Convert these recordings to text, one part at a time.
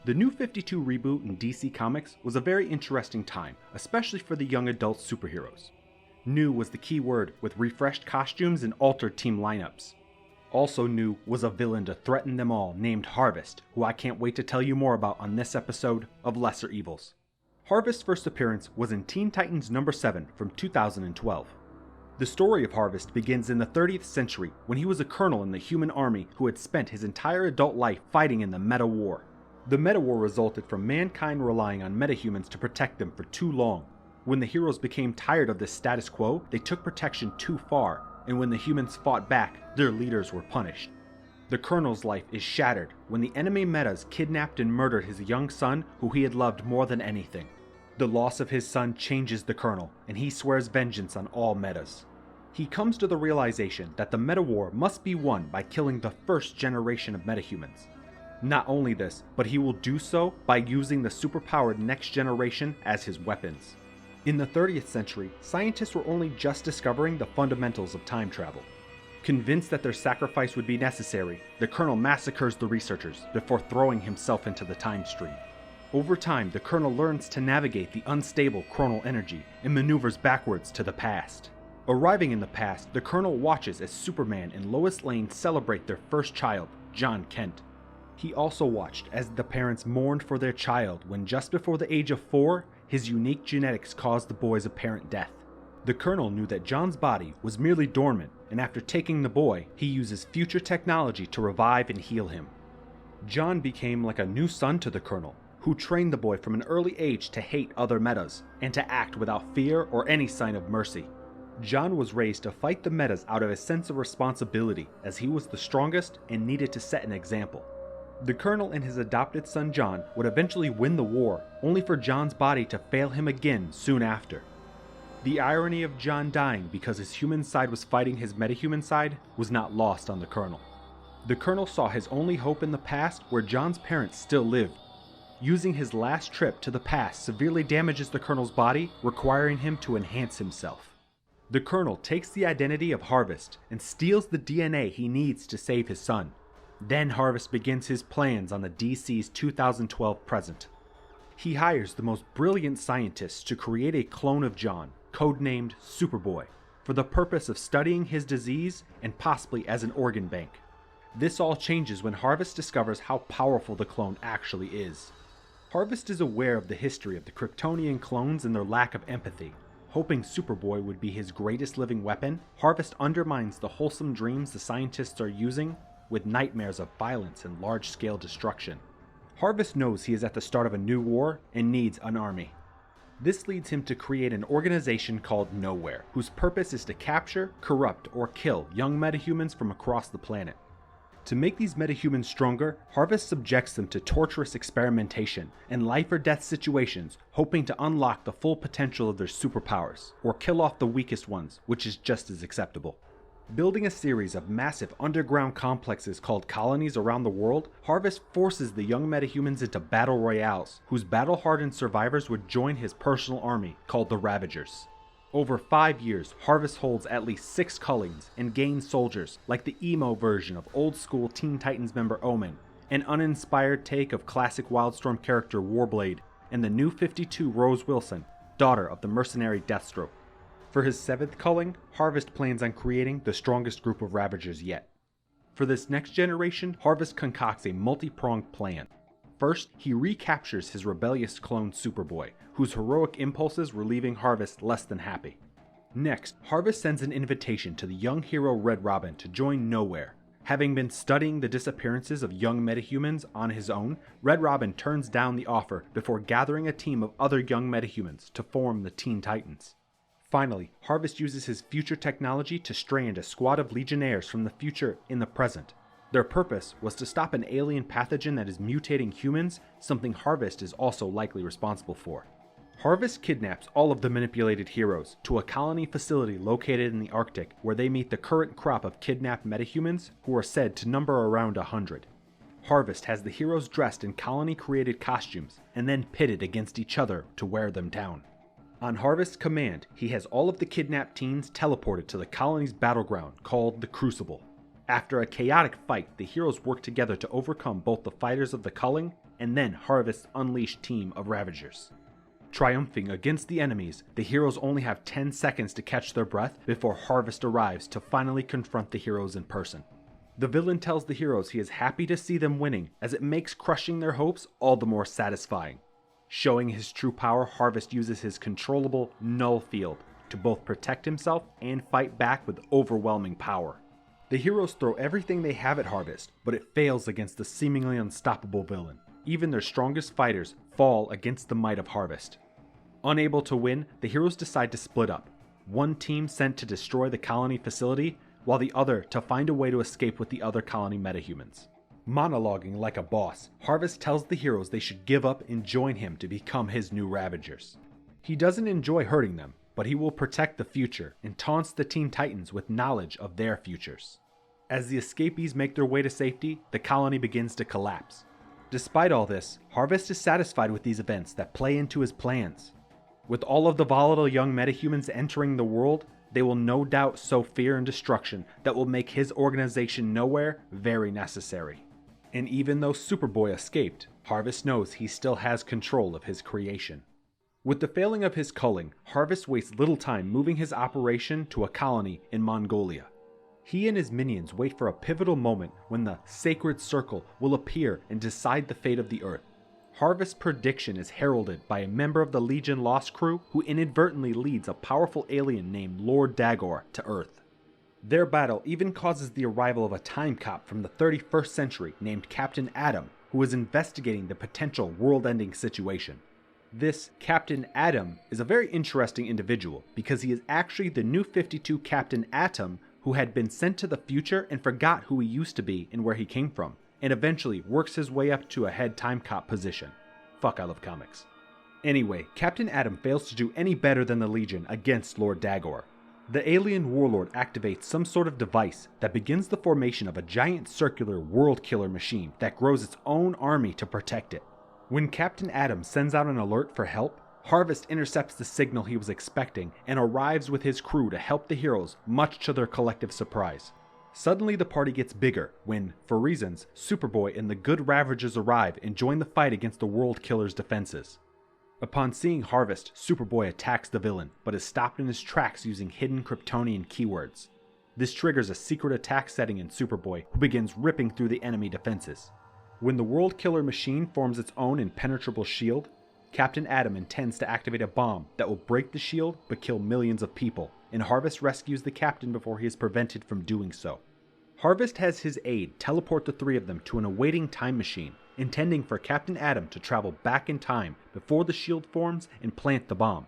The New 52 reboot in DC Comics was a very interesting time, especially for the young adult superheroes. New was the key word, with refreshed costumes and altered team lineups. Also new was a villain to threaten them all named Harvest, who I can't wait to tell you more about on this episode of Lesser Evils. Harvest's first appearance was in Teen Titans number 7 from 2012. The story of Harvest begins in the 30th century when he was a colonel in the human army who had spent his entire adult life fighting in the Meta War. The Meta War resulted from mankind relying on metahumans to protect them for too long. When the heroes became tired of this status quo, they took protection too far, and when the humans fought back, their leaders were punished. The colonel's life is shattered when the enemy metas kidnapped and murdered his young son who he had loved more than anything. The loss of his son changes the colonel, and he swears vengeance on all metas. He comes to the realization that the Meta War must be won by killing the first generation of metahumans. Not only this, but he will do so by using the superpowered next generation as his weapons. In the 30th century, scientists were only just discovering the fundamentals of time travel. Convinced that their sacrifice would be necessary, the colonel massacres the researchers before throwing himself into the time stream. Over time, the colonel learns to navigate the unstable chronal energy and maneuvers backwards to the past. Arriving in the past, the colonel watches as Superman and Lois Lane celebrate their first child, John Kent. He also watched as the parents mourned for their child when just before the age of 4, his unique genetics caused the boy's apparent death. The colonel knew that John's body was merely dormant, and after taking the boy, he uses future technology to revive and heal him. John became like a new son to the colonel, who trained the boy from an early age to hate other metas, and to act without fear or any sign of mercy. John was raised to fight the metas out of a sense of responsibility, as he was the strongest and needed to set an example. The colonel and his adopted son John would eventually win the war, only for John's body to fail him again soon after. The irony of John dying because his human side was fighting his metahuman side was not lost on the colonel. The colonel saw his only hope in the past where John's parents still lived. Using his last trip to the past severely damages the colonel's body, requiring him to enhance himself. The colonel takes the identity of Harvest and steals the DNA he needs to save his son. Then Harvest begins his plans on the DC's 2012 present. He hires the most brilliant scientists to create a clone of John, codenamed Superboy, for the purpose of studying his disease and possibly as an organ bank. This all changes when Harvest discovers how powerful the clone actually is. Harvest is aware of the history of the Kryptonian clones and their lack of empathy. Hoping Superboy would be his greatest living weapon, Harvest undermines the wholesome dreams the scientists are using with nightmares of violence and large-scale destruction. Harvest knows he is at the start of a new war and needs an army. This leads him to create an organization called Nowhere, whose purpose is to capture, corrupt, or kill young metahumans from across the planet. To make these metahumans stronger, Harvest subjects them to torturous experimentation and life-or-death situations, hoping to unlock the full potential of their superpowers, or kill off the weakest ones, which is just as acceptable. Building a series of massive underground complexes called colonies around the world, Harvest forces the young metahumans into battle royales, whose battle-hardened survivors would join his personal army, called the Ravagers. Over 5 years, Harvest holds at least 6 Cullings and gains soldiers, like the emo version of old-school Teen Titans member Omen, an uninspired take of classic Wildstorm character Warblade, and the New 52 Rose Wilson, daughter of the mercenary Deathstroke. For his 7th Culling, Harvest plans on creating the strongest group of Ravagers yet. For this next generation, Harvest concocts a multi-pronged plan. First, he recaptures his rebellious clone Superboy, whose heroic impulses were leaving Harvest less than happy. Next, Harvest sends an invitation to the young hero Red Robin to join Nowhere. Having been studying the disappearances of young metahumans on his own, Red Robin turns down the offer before gathering a team of other young metahumans to form the Teen Titans. Finally, Harvest uses his future technology to strand a squad of Legionnaires from the future in the present. Their purpose was to stop an alien pathogen that is mutating humans, something Harvest is also likely responsible for. Harvest kidnaps all of the manipulated heroes to a colony facility located in the Arctic where they meet the current crop of kidnapped metahumans who are said to number around 100. Harvest has the heroes dressed in colony-created costumes and then pitted against each other to wear them down. On Harvest's command, he has all of the kidnapped teens teleported to the colony's battleground called the Crucible. After a chaotic fight, the heroes work together to overcome both the fighters of the Culling and then Harvest's unleashed team of Ravagers. Triumphing against the enemies, the heroes only have 10 seconds to catch their breath before Harvest arrives to finally confront the heroes in person. The villain tells the heroes he is happy to see them winning, as it makes crushing their hopes all the more satisfying. Showing his true power, Harvest uses his controllable null field to both protect himself and fight back with overwhelming power. The heroes throw everything they have at Harvest, but it fails against the seemingly unstoppable villain. Even their strongest fighters fall against the might of Harvest. Unable to win, the heroes decide to split up. One team sent to destroy the colony facility, while the other to find a way to escape with the other colony metahumans. Monologuing like a boss, Harvest tells the heroes they should give up and join him to become his new Ravagers. He doesn't enjoy hurting them, but he will protect the future and taunts the Teen Titans with knowledge of their futures. As the escapees make their way to safety, the colony begins to collapse. Despite all this, Harvest is satisfied with these events that play into his plans. With all of the volatile young metahumans entering the world, they will no doubt sow fear and destruction that will make his organization Nowhere very necessary. And even though Superboy escaped, Harvest knows he still has control of his creation. With the failing of his culling, Harvest wastes little time moving his operation to a colony in Mongolia. He and his minions wait for a pivotal moment when the Sacred Circle will appear and decide the fate of the Earth. Harvest's prediction is heralded by a member of the Legion Lost crew who inadvertently leads a powerful alien named Lord Dagor to Earth. Their battle even causes the arrival of a time cop from the 31st century named Captain Atom, who is investigating the potential world-ending situation. This Captain Atom is a very interesting individual because he is actually the New 52 Captain Atom who had been sent to the future and forgot who he used to be and where he came from, and eventually works his way up to a head time cop position. Fuck, I love comics. Anyway, Captain Atom fails to do any better than the Legion against Lord Dagor. The alien warlord activates some sort of device that begins the formation of a giant circular world killer machine that grows its own army to protect it. When Captain Atom sends out an alert for help, Harvest intercepts the signal he was expecting and arrives with his crew to help the heroes, much to their collective surprise. Suddenly the party gets bigger when, for reasons, Superboy and the good Ravagers arrive and join the fight against the World Killer's defenses. Upon seeing Harvest, Superboy attacks the villain, but is stopped in his tracks using hidden Kryptonian keywords. This triggers a secret attack setting in Superboy, who begins ripping through the enemy defenses. When the World Killer machine forms its own impenetrable shield, Captain Atom intends to activate a bomb that will break the shield but kill millions of people, and Harvest rescues the captain before he is prevented from doing so. Harvest has his aide teleport the three of them to an awaiting time machine, intending for Captain Atom to travel back in time before the shield forms and plant the bomb.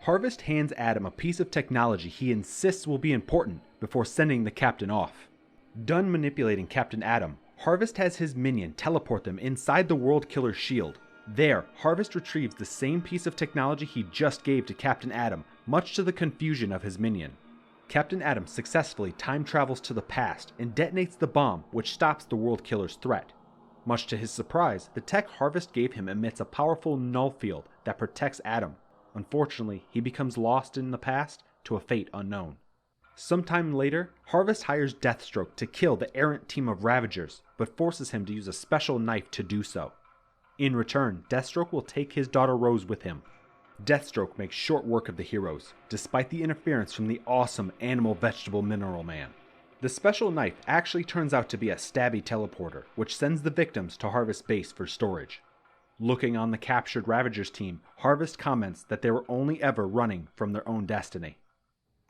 Harvest hands Atom a piece of technology he insists will be important before sending the captain off. Done manipulating Captain Atom, Harvest has his minion teleport them inside the World Killer's shield. There, Harvest retrieves the same piece of technology he just gave to Captain Atom, much to the confusion of his minion. Captain Atom successfully time travels to the past and detonates the bomb which stops the World Killer's threat. Much to his surprise, the tech Harvest gave him emits a powerful null field that protects Atom. Unfortunately, he becomes lost in the past to a fate unknown. Sometime later, Harvest hires Deathstroke to kill the errant team of Ravagers, but forces him to use a special knife to do so. In return, Deathstroke will take his daughter Rose with him. Deathstroke makes short work of the heroes, despite the interference from the awesome Animal Vegetable Mineral Man. The special knife actually turns out to be a stabby teleporter, which sends the victims to Harvest base for storage. Looking on the captured Ravagers team, Harvest comments that they were only ever running from their own destiny.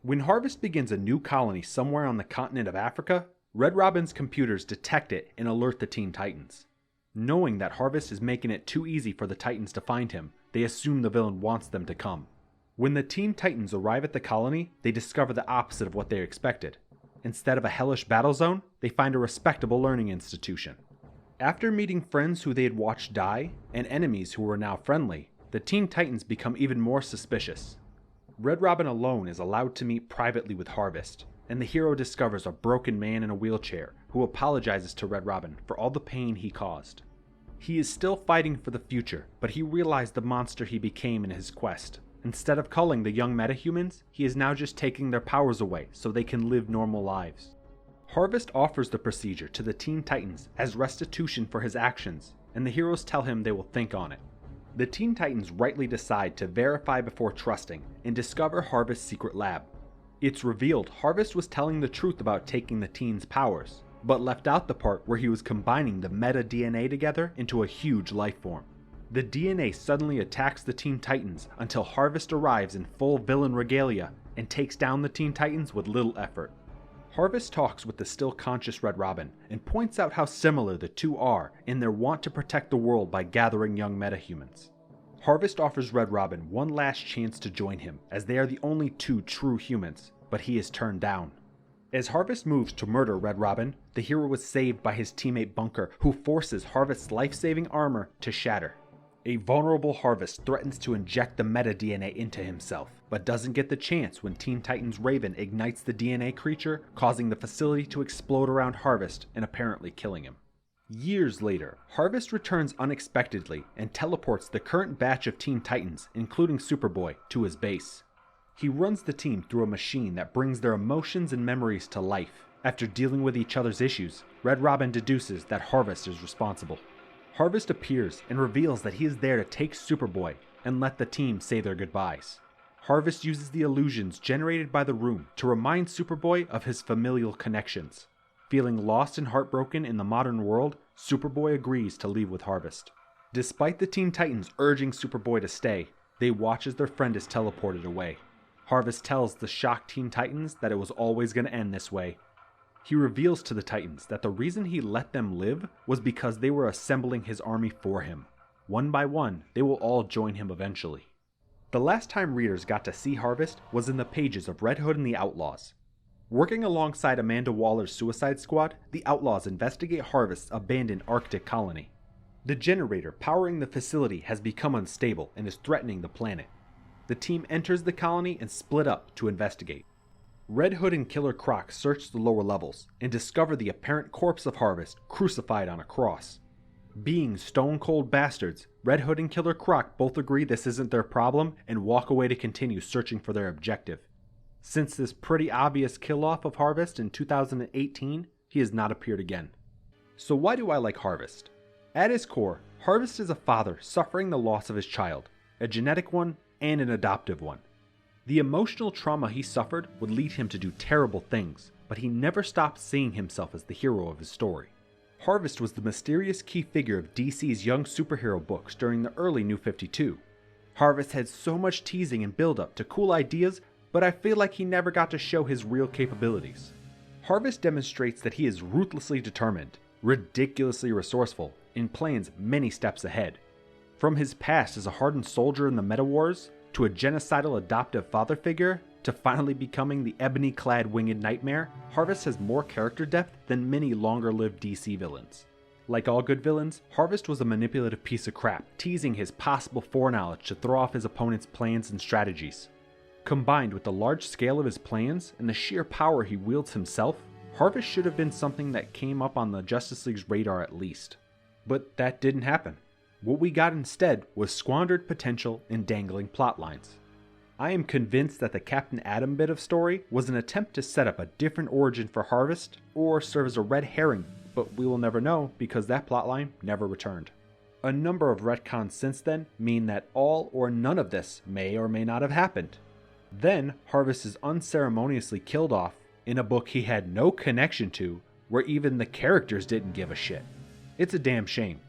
When Harvest begins a new colony somewhere on the continent of Africa, Red Robin's computers detect it and alert the Teen Titans. Knowing that Harvest is making it too easy for the Titans to find him, they assume the villain wants them to come. When the Teen Titans arrive at the colony, they discover the opposite of what they expected. Instead of a hellish battle zone, they find a respectable learning institution. After meeting friends who they had watched die, and enemies who were now friendly, the Teen Titans become even more suspicious. Red Robin alone is allowed to meet privately with Harvest, and the hero discovers a broken man in a wheelchair who apologizes to Red Robin for all the pain he caused. He is still fighting for the future, but he realized the monster he became in his quest. Instead of culling the young metahumans, he is now just taking their powers away so they can live normal lives. Harvest offers the procedure to the Teen Titans as restitution for his actions, and the heroes tell him they will think on it. The Teen Titans rightly decide to verify before trusting and discover Harvest's secret lab. It's revealed Harvest was telling the truth about taking the teens' powers, but left out the part where he was combining the meta DNA together into a huge life form. The DNA suddenly attacks the Teen Titans until Harvest arrives in full villain regalia and takes down the Teen Titans with little effort. Harvest talks with the still conscious Red Robin and points out how similar the two are in their want to protect the world by gathering young metahumans. Harvest offers Red Robin one last chance to join him, as they are the only two true humans, but he is turned down. As Harvest moves to murder Red Robin, the hero is saved by his teammate Bunker, who forces Harvest's life-saving armor to shatter. A vulnerable Harvest threatens to inject the meta-DNA into himself, but doesn't get the chance when Teen Titans Raven ignites the DNA creature, causing the facility to explode around Harvest and apparently killing him. Years later, Harvest returns unexpectedly and teleports the current batch of Teen Titans, including Superboy, to his base. He runs the team through a machine that brings their emotions and memories to life. After dealing with each other's issues, Red Robin deduces that Harvest is responsible. Harvest appears and reveals that he is there to take Superboy and let the team say their goodbyes. Harvest uses the illusions generated by the room to remind Superboy of his familial connections. Feeling lost and heartbroken in the modern world, Superboy agrees to leave with Harvest. Despite the Teen Titans urging Superboy to stay, they watch as their friend is teleported away. Harvest tells the shocked Teen Titans that it was always going to end this way. He reveals to the Titans that the reason he let them live was because they were assembling his army for him. One by one, they will all join him eventually. The last time readers got to see Harvest was in the pages of Red Hood and the Outlaws. Working alongside Amanda Waller's Suicide Squad, the Outlaws investigate Harvest's abandoned Arctic colony. The generator powering the facility has become unstable and is threatening the planet. The team enters the colony and split up to investigate. Red Hood and Killer Croc search the lower levels and discover the apparent corpse of Harvest crucified on a cross. Being stone-cold bastards, Red Hood and Killer Croc both agree this isn't their problem and walk away to continue searching for their objective. Since this pretty obvious kill-off of Harvest in 2018, he has not appeared again. So why do I like Harvest? At his core, Harvest is a father suffering the loss of his child, a genetic one and an adoptive one. The emotional trauma he suffered would lead him to do terrible things, but he never stopped seeing himself as the hero of his story. Harvest was the mysterious key figure of DC's young superhero books during the early New 52. Harvest had so much teasing and build-up to cool ideas, but I feel like he never got to show his real capabilities. Harvest demonstrates that he is ruthlessly determined, ridiculously resourceful, and plans many steps ahead. From his past as a hardened soldier in the Meta Wars, to a genocidal adoptive father figure, to finally becoming the ebony-clad winged nightmare, Harvest has more character depth than many longer-lived DC villains. Like all good villains, Harvest was a manipulative piece of crap, teasing his possible foreknowledge to throw off his opponent's plans and strategies. Combined with the large scale of his plans and the sheer power he wields himself, Harvest should have been something that came up on the Justice League's radar at least. But that didn't happen. What we got instead was squandered potential and dangling plot lines. I am convinced that the Captain Atom bit of story was an attempt to set up a different origin for Harvest, or serve as a red herring, but we will never know because that plotline never returned. A number of retcons since then mean that all or none of this may or may not have happened. Then Harvest is unceremoniously killed off in a book he had no connection to, where even the characters didn't give a shit. It's a damn shame.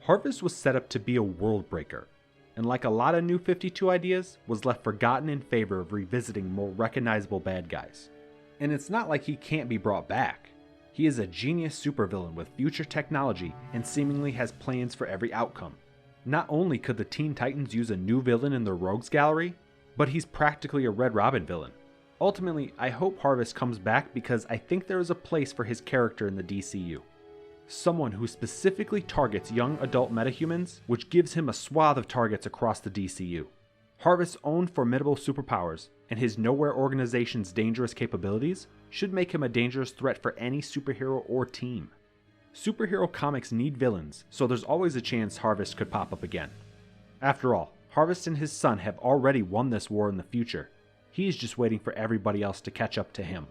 Harvest was set up to be a world breaker, and like a lot of New 52 ideas, was left forgotten in favor of revisiting more recognizable bad guys. And it's not like he can't be brought back. He is a genius supervillain with future technology and seemingly has plans for every outcome. Not only could the Teen Titans use a new villain in their rogues gallery, but he's practically a Red Robin villain. Ultimately, I hope Harvest comes back because I think there is a place for his character in the DCU. Someone who specifically targets young adult metahumans, which gives him a swath of targets across the DCU. Harvest's own formidable superpowers and his Nowhere organization's dangerous capabilities should make him a dangerous threat for any superhero or team. Superhero comics need villains, so there's always a chance Harvest could pop up again. After all, Harvest and his son have already won this war in the future. He's just waiting for everybody else to catch up to him.